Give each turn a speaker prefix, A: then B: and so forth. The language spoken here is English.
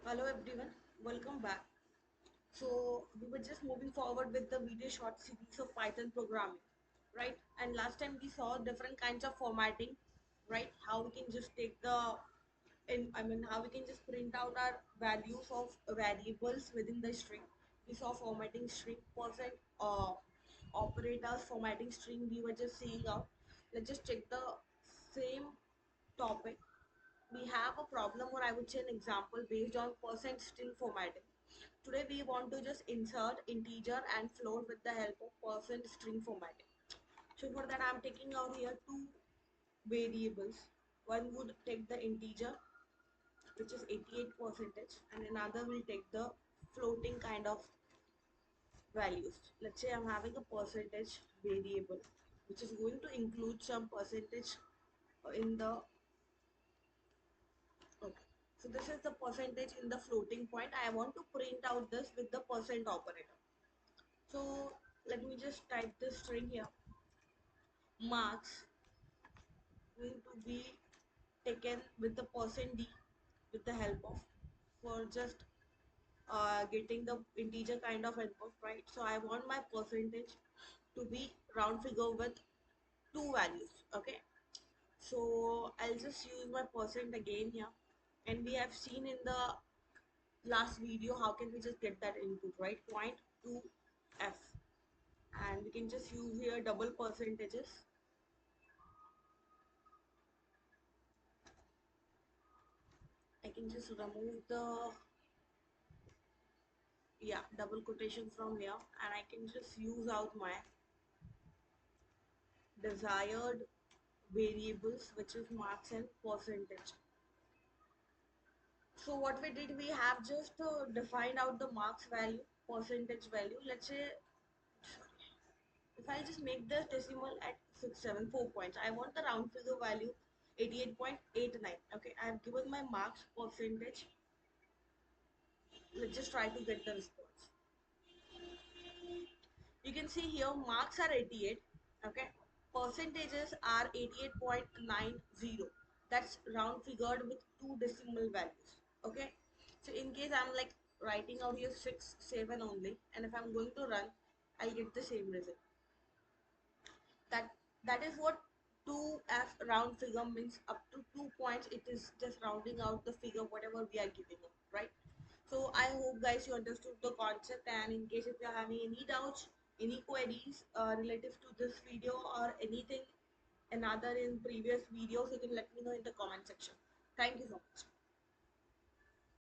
A: Hello everyone, welcome back. So we were just moving forward with the video short series of Python programming, right? And last time we saw different kinds of formatting, right? How we can just take how we can just print out our values of variables within the string. We saw formatting string, percent operators, formatting string. We were just seeing out. Let's just check the same topic. We have a problem, or I would say an example based on percent string formatting. Today we want to just insert integer and float with the help of percent string formatting. So for that I'm taking out here two variables. One would take the integer, which is 88 percentage, and another will take the floating kind of values. Let's say I'm having a percentage variable which is going to include some percentage in the okay. So this is the percentage in the floating point. I want to print out this with the percent operator. So let me just type this string here. Marks going to be taken with the percent d with the help of for just getting the integer kind of input, right? So I want my percentage to be round figure with two values. Okay, so I'll just use my percent again here, and we have seen in the last video how can we just get that input, right? Point 2f, and we can just use here double percentages. I can just remove the double quotation from here, and I can just use out my desired variables, which is marks and percentage. So what we did, we have just defined out the marks value, percentage value. Let's say if I just make the decimal at 674 points, I want the round figure value 88.89. Okay, I have given my marks percentage. Let's just try to get the response. You can see here marks are 88. Okay, percentages are 88.90. That's round figured with two decimal values. Okay, so in case I'm like writing out here 6 7 only, and if I'm going to run, I'll get the same result. That is what 2f round figure means. Up to 2 points it is just rounding out the figure whatever we are giving it, right? So I hope guys you understood the concept, and in case if you're having any doubts, any queries relative to this video or anything another in previous videos, you can let me know in the comment section. Thank you so much.